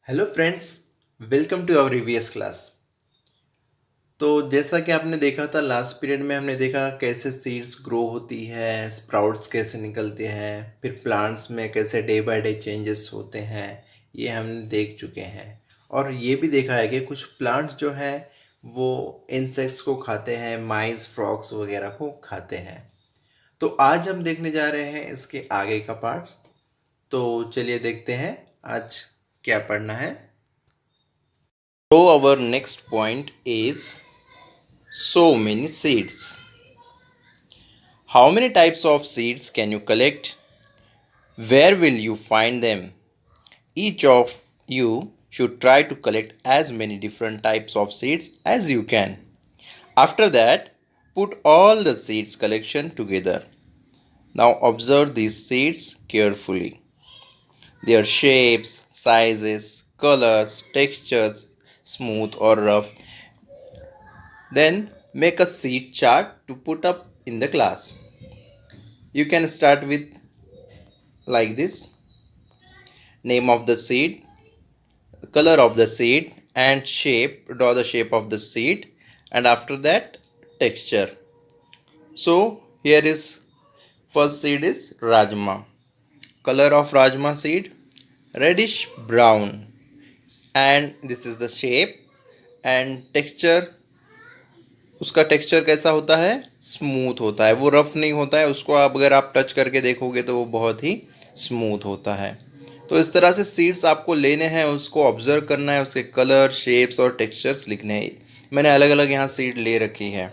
Hello friends, welcome to our EVS class. तो जैसा कि आपने देखा था लास्ट पीरियड में हमने देखा कैसे सीड्स ग्रो होती है, स्प्राउट्स कैसे निकलते हैं, फिर प्लांट्स में कैसे डे बाय डे चेंजेस होते हैं। ये हमने देख चुके हैं और ये भी देखा है कि कुछ प्लांट्स जो हैं वो इंसेक्ट्स को खाते हैं, माइस, फ्रॉग्स वगैरह को खाते हैं। तो आज हम देखने जा रहे हैं इसके आगे का पार्ट्स। तो चलिए देखते हैं आज क्या पढ़ना है। So our next point is so many seeds. How many types of seeds can you collect? Where will you find them? Each of you should try to collect as many different types of seeds as you can. After that, put all the seeds collection together. Now observe these seeds carefully. Their shapes, sizes, colors, textures, smooth or rough. Then make a seed chart to put up in the class. You can start with like this: name of the seed, color of the seed, and shape. Draw the shape of the seed, and after that, texture. So here is first seed is Rajma. Color of Rajma seed reddish brown, and this is the shape and texture. उसका texture कैसा होता है? Smooth होता है, वो rough नहीं होता है। उसको आप अगर आप टच करके देखोगे तो वो बहुत ही स्मूथ होता है। तो इस तरह से सीड्स आपको लेने हैं, उसको ऑब्जर्व करना है, उसके कलर, शेप्स और टेक्सचर्स लिखने हैं। मैंने अलग अलग यहाँ सीड ले रखी है।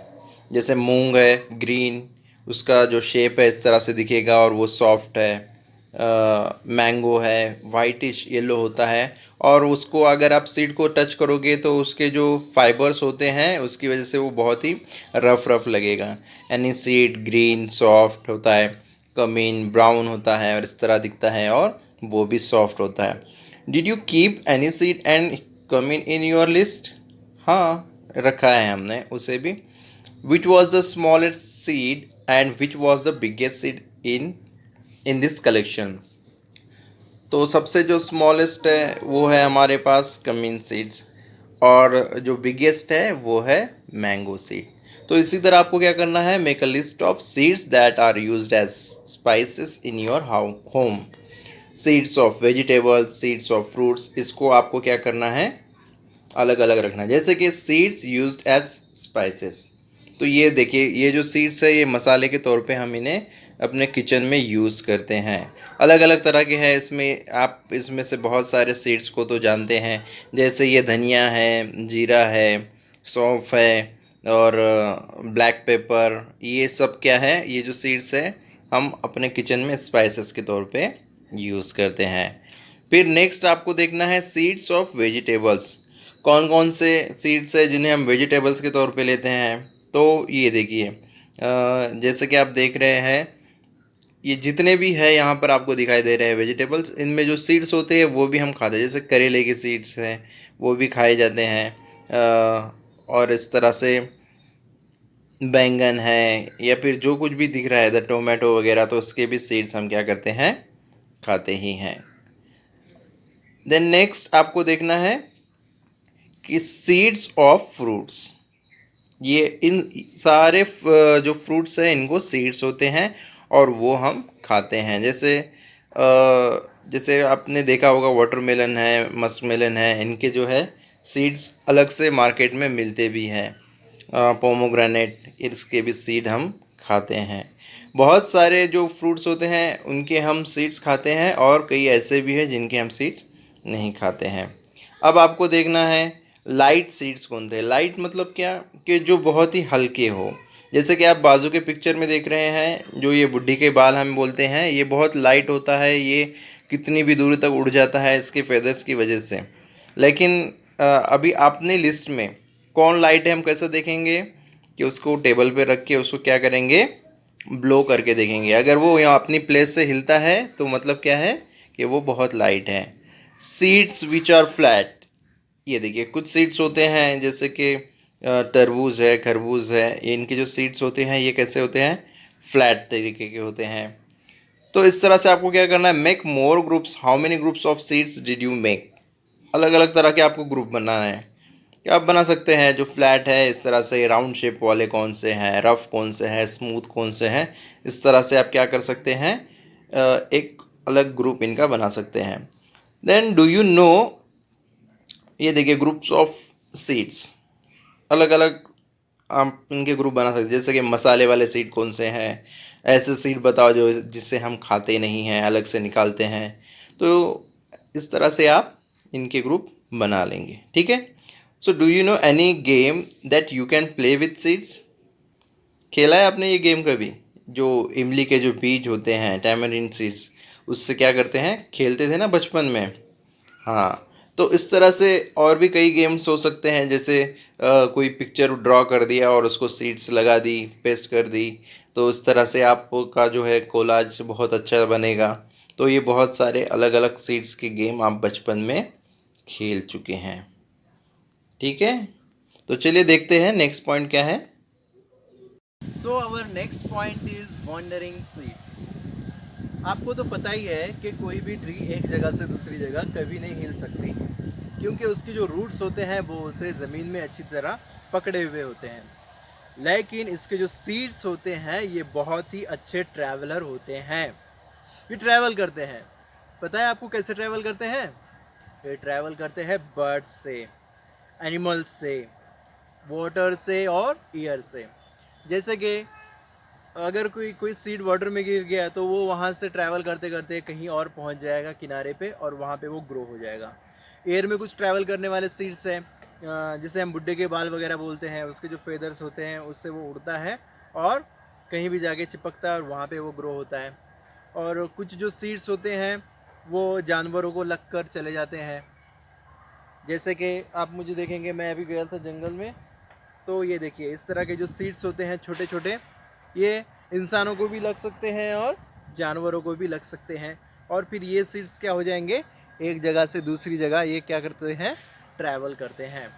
जैसे मूंग है, ग्रीन, उसका जो शेप है इस तरह से दिखेगा और वो सॉफ्ट है। मैंगो है, वाइटिश येलो होता है, और उसको अगर आप सीड को टच करोगे तो उसके जो फाइबर्स होते हैं उसकी वजह से वो बहुत ही रफ रफ लगेगा। एनी सीड ग्रीन सॉफ्ट होता है, कमीन ब्राउन होता है और इस तरह दिखता है, और वो भी सॉफ्ट होता है। Did you keep any seed and cumin in your list? हाँ, रखा है हमने उसे भी। Which was the smallest seed and which was the biggest seed in this collection? तो सबसे जो स्मॉलेस्ट है वो है हमारे पास कमीन सीड्स, और जो बिगेस्ट है वो है मैंगो सीड। तो इसी तरह आपको क्या करना है? Make a list of seeds that are used as spices in your home. Seeds of vegetables, seeds of fruits, इसको आपको क्या करना है? अलग अलग रखना है। जैसे कि सीड्स यूज्ड एज स्पाइसेस, तो ये देखिए, ये जो सीड्स है ये मसाले के तौर पे हम इन्हें अपने किचन में यूज़ करते हैं। अलग अलग तरह के हैं इसमें, आप इसमें से बहुत सारे सीड्स को तो जानते हैं। जैसे ये धनिया है, जीरा है, सौंफ है, और ब्लैक पेपर, ये सब क्या है? ये जो सीड्स है हम अपने किचन में स्पाइसेस के तौर पे यूज़ करते हैं। फिर नेक्स्ट आपको देखना है सीड्स ऑफ वेजिटेबल्स। कौन कौन से सीड्स है जिन्हें हम वेजिटेबल्स के तौर पे लेते हैं? तो ये देखिए, जैसे कि आप देख रहे हैं, ये जितने भी है यहाँ पर आपको दिखाई दे रहे हैं वेजिटेबल्स, इनमें जो सीड्स होते हैं वो भी हम खाते हैं। जैसे करेले के सीड्स हैं, वो भी खाए जाते हैं। और इस तरह से बैंगन है, या फिर जो कुछ भी दिख रहा है, द टोमेटो वगैरह, तो उसके भी सीड्स हम क्या करते हैं? खाते ही हैं। देन नेक्स्ट आपको देखना है कि सीड्स ऑफ फ्रूट्स, ये इन सारे जो फ्रूट्स हैं इनको सीड्स होते हैं और वो हम खाते हैं। जैसे आपने देखा होगा, वाटरमेलन है, मस्कमेलन है, इनके जो है सीड्स अलग से मार्केट में मिलते भी हैं। पोमोग्रेनेट, इसके भी सीड हम खाते हैं। बहुत सारे जो फ्रूट्स होते हैं उनके हम सीड्स खाते हैं, और कई ऐसे भी हैं जिनके हम सीड्स नहीं खाते हैं। अब आपको देखना है लाइट सीड्स कौन थे। लाइट मतलब क्या? कि जो बहुत ही हल्के हो। जैसे कि आप बाजू के पिक्चर में देख रहे हैं, जो ये बुढ़ी के बाल हम बोलते हैं, ये बहुत लाइट होता है, ये कितनी भी दूर तक उड़ जाता है इसके फेदर्स की वजह से। लेकिन अभी आपने लिस्ट में कौन लाइट है हम कैसे देखेंगे? कि उसको टेबल पे रख के उसको क्या करेंगे? ब्लो करके देखेंगे। अगर वो यहाँ अपनी प्लेस से हिलता है तो मतलब क्या है? कि वो बहुत लाइट है। सीड्स विच आर फ्लैट, ये देखिए कुछ सीड्स होते हैं जैसे कि तरबूज है, खरबूज है, इनके जो सीड्स होते हैं ये कैसे होते हैं? फ्लैट तरीके के होते हैं। तो इस तरह से आपको क्या करना है? Make more groups. How many groups of seeds did you make? अलग अलग तरह के आपको ग्रुप बनाना है, क्या आप बना सकते हैं। जो फ्लैट है इस तरह से, राउंड शेप वाले कौन से हैं, रफ़ कौन से हैं, स्मूथ कौन से हैं, इस तरह से आप क्या कर सकते हैं, एक अलग ग्रुप इनका बना सकते हैं। देन डू यू नो, ये देखिए ग्रुप्स ऑफ सीड्स, अलग अलग आप इनके ग्रुप बना सकते हैं। जैसे कि मसाले वाले सीड कौन से हैं, ऐसे सीड बताओ जो जिससे हम खाते नहीं हैं, अलग से निकालते हैं। तो इस तरह से आप इनके ग्रुप बना लेंगे, ठीक है। So do you know any game that you can play with seeds? खेला है आपने ये गेम कभी? जो इमली के जो बीज होते हैं, टैमरिंड सीड्स, उससे क्या करते हैं, खेलते थे ना बचपन में। हाँ, तो इस तरह से और भी कई गेम्स हो सकते हैं। जैसे कोई पिक्चर ड्रॉ कर दिया और उसको सीड्स लगा दी, पेस्ट कर दी, तो इस तरह से आपका जो है कोलाज बहुत अच्छा बनेगा। तो ये बहुत सारे अलग अलग सीड्स के गेम आप बचपन में खेल चुके हैं, ठीक है। तो चलिए देखते हैं नेक्स्ट पॉइंट क्या है। So our next point is wandering seeds. आपको तो पता ही है कि कोई भी ट्री एक जगह से दूसरी जगह कभी नहीं हिल सकती, क्योंकि उसके जो रूट्स होते हैं वो उसे ज़मीन में अच्छी तरह पकड़े हुए होते हैं। लेकिन इसके जो सीड्स होते हैं ये बहुत ही अच्छे ट्रैवलर होते हैं। ये ट्रैवल करते हैं। पता है आपको कैसे ट्रैवल करते हैं? ये ट्रैवल करते हैं बर्ड्स से, एनिमल्स से, वाटर से और एयर से। जैसे कि अगर कोई कोई सीड वाटर में गिर गया तो वो वहाँ से ट्रैवल करते करते कहीं और पहुँच जाएगा किनारे पे, और वहाँ पे वो ग्रो हो जाएगा। एयर में कुछ ट्रैवल करने वाले सीड्स हैं, जिसे हम बुड्ढे के बाल वगैरह बोलते हैं, उसके जो फेदर्स होते हैं उससे वो उड़ता है और कहीं भी जाके चिपकता है और वहाँ पे वो ग्रो होता है। और कुछ जो सीड्स होते हैं वो जानवरों को लग कर चले जाते हैं। जैसे कि आप मुझे देखेंगे, मैं अभी गया था जंगल में, तो ये देखिए इस तरह के जो सीड्स होते हैं छोटे छोटे, ये इंसानों को भी लग सकते हैं और जानवरों को भी लग सकते हैं। और फिर ये सीड्स क्या हो जाएंगे, एक जगह से दूसरी जगह ये क्या करते हैं, ट्रैवल करते हैं।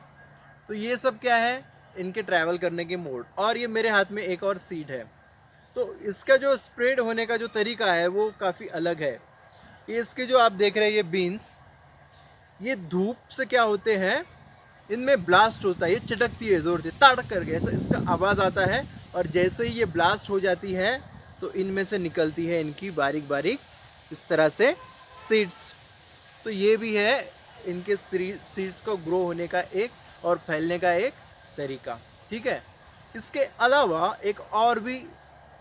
तो ये सब क्या है, इनके ट्रैवल करने के मोड। और ये मेरे हाथ में एक और सीड है, तो इसका जो स्प्रेड होने का जो तरीका है वो काफ़ी अलग है। ये इसके जो आप देख रहे हैं ये बीन्स, ये धूप से क्या होते हैं, इनमें ब्लास्ट होता है, ये चटकती है ज़ोर से, तड़क करके ऐसा इसका आवाज़ आता है। और जैसे ही ये ब्लास्ट हो जाती है तो इनमें से निकलती है इनकी बारीक बारीक इस तरह से सीड्स। तो ये भी है इनके सीड्स को ग्रो होने का एक और फैलने का एक तरीका, ठीक है। इसके अलावा एक और भी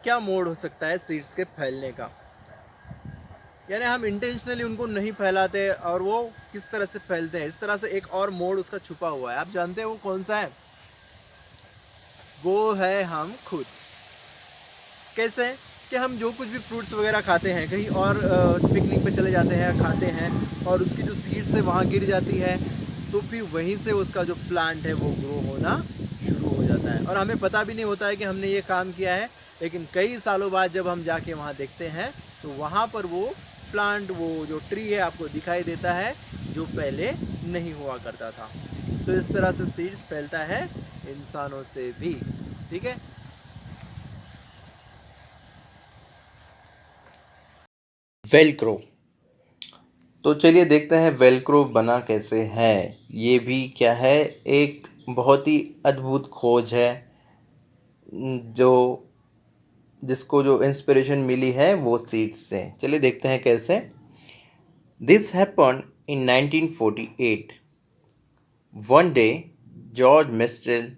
क्या मोड हो सकता है सीड्स के फैलने का, यानी हम इंटेंशनली उनको नहीं फैलाते और वो किस तरह से फैलते हैं। इस तरह से एक और मोड उसका छुपा हुआ है, आप जानते हैं वो कौन सा है? वो है हम खुद। कैसे? कि हम जो कुछ भी फ्रूट्स वगैरह खाते हैं, कहीं और पिकनिक पे चले जाते हैं, खाते हैं, और उसकी जो सीड्स है वहाँ गिर जाती है, तो फिर वहीं से उसका जो प्लांट है वो ग्रो होना शुरू हो जाता है। और हमें पता भी नहीं होता है कि हमने ये काम किया है, लेकिन कई सालों बाद जब हम जाके वहाँ देखते हैं तो वहाँ पर वो प्लांट, वो जो ट्री है आपको दिखाई देता है, जो पहले नहीं हुआ करता था। तो इस तरह से सीड्स फैलता है इंसानों से भी, ठीक है। वेलक्रो। तो चलिए देखते हैं वेलक्रो बना कैसे है। ये भी क्या है, एक बहुत ही अद्भुत खोज है, जो जिसको जो इंस्पिरेशन मिली है वो सीड्स से। चलिए देखते हैं कैसे। This happen in 1948। One day George Mestral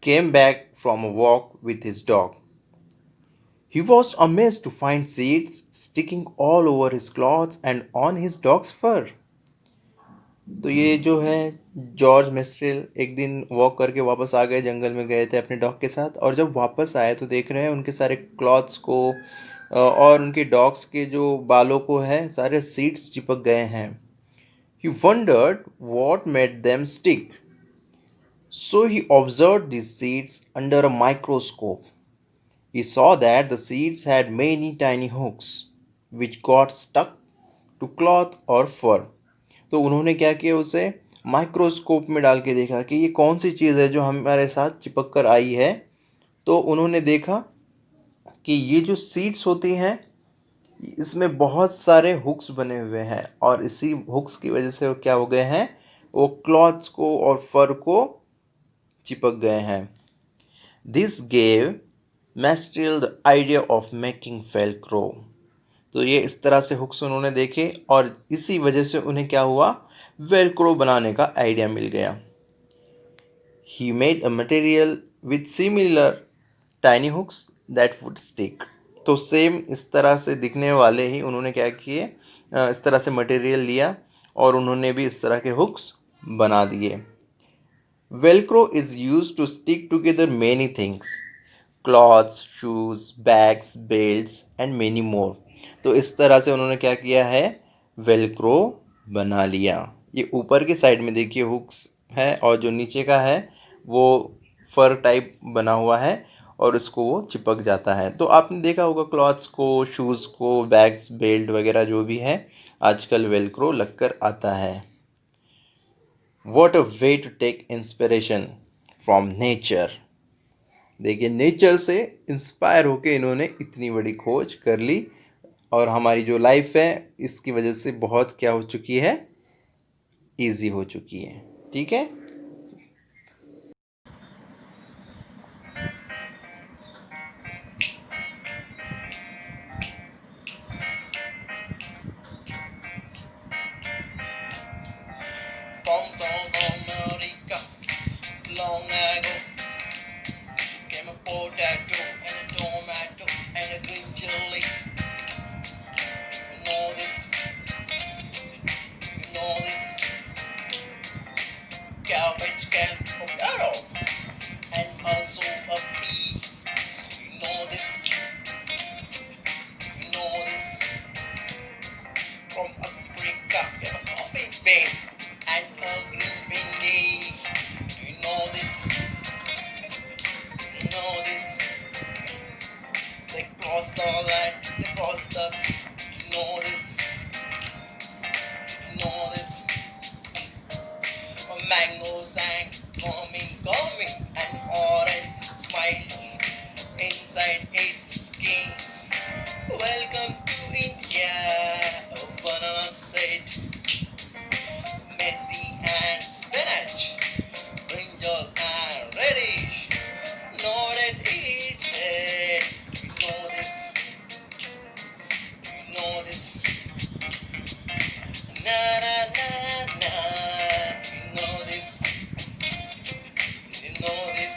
came back from a walk with his dog. He was amazed to find seeds sticking all over his clothes and on his dog's fur. तो ये जो है George मिस्ट्रेल एक दिन walk करके वापस आ गए, जंगल में गए थे अपने डॉग के साथ, और जब वापस आए तो देख रहे हैं उनके सारे क्लॉथ्स को और उनके डॉग्स के जो बालों को है सारे सीड्स चिपक गए हैं। He wondered what made them stick, so he observed these seeds under a microscope. He saw that the seeds had many tiny hooks which got stuck to cloth or fur. तो उन्होंने क्या किया, उसे microscope में डाल के देखा कि ये कौन सी चीज़ है जो हमारे साथ चिपक कर आई है। तो उन्होंने देखा कि ये जो सीड्स होती हैं इसमें बहुत सारे हुक्स बने हुए हैं, और इसी हुक्स की वजह से वो क्या हो गए हैं, वो क्लॉथ्स को और फर को चिपक गए हैं। This gave Mestral the idea of making Velcro. तो ये इस तरह से हुक्स उन्होंने देखे और इसी वजह से उन्हें क्या हुआ, वेलक्रो बनाने का आइडिया मिल गया। He made a material with similar tiny hooks that would stick. तो सेम इस तरह से दिखने वाले ही उन्होंने क्या किए, इस तरह से मटेरियल लिया और उन्होंने भी इस तरह के हुक्स बना दिए। Velcro is use to stick together many things, clothes, shoes, bags, belts and many more. तो इस तरह से उन्होंने क्या किया है, वेलक्रो बना लिया। ये ऊपर की साइड में देखिए हुक्स है और जो नीचे का है वो फर टाइप बना हुआ है और इसको वो चिपक जाता है। तो आपने देखा होगा क्लॉथ्स को, शूज़ को, बैग्स, बेल्ट वगैरह जो भी है आजकल वेलक्रो लगकर आता है। What a way to take inspiration from nature. देखिए नेचर से इंस्पायर होके इन्होंने इतनी बड़ी खोज कर ली और हमारी जो लाइफ है इसकी वजह से बहुत क्या हो चुकी है, ईजी हो चुकी है। ठीक है। From South America, long ago, came a potato and a tomato and a green chili. You know this, you know this, cabbage can potato and also a pea. You know this, you know this. From Africa, came a coffee bean and a green bean. You know this, you know this. They cross the land, they cross the sea. You know this, you know this. A mango sang, coming, coming, an orange smile inside its skin. Welcome to India, a banana said. Methi and spinach, brinjal and radish. Nodded its head. You know this, you know this. Na na na na. You know this, you know this.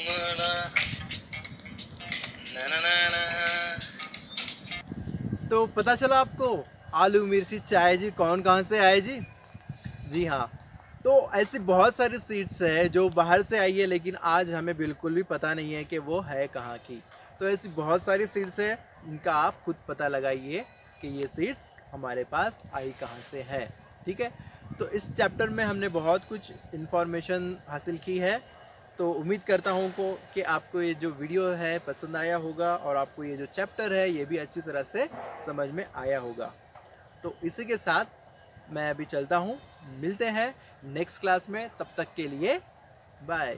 Na na na na na na. तो पता चला आपको आलू मिर्ची चाय जी कौन कहाँ से आए जी। जी हाँ। तो ऐसी बहुत सारी सीड्स है जो बाहर से आई है लेकिन आज हमें बिल्कुल भी पता नहीं है कि वो है कहाँ की। तो ऐसी बहुत सारी सीड्स है इनका आप खुद पता लगाइए कि ये सीड्स हमारे पास आई कहाँ से है। ठीक है। तो इस चैप्टर में हमने बहुत कुछ इन्फॉर्मेशन हासिल की है। तो उम्मीद करता हूँ कि आपको ये जो वीडियो है पसंद आया होगा और आपको ये जो चैप्टर है ये भी अच्छी तरह से समझ में आया होगा। तो इसी के साथ मैं अभी चलता हूँ, मिलते हैं नेक्स्ट क्लास में, तब तक के लिए बाय।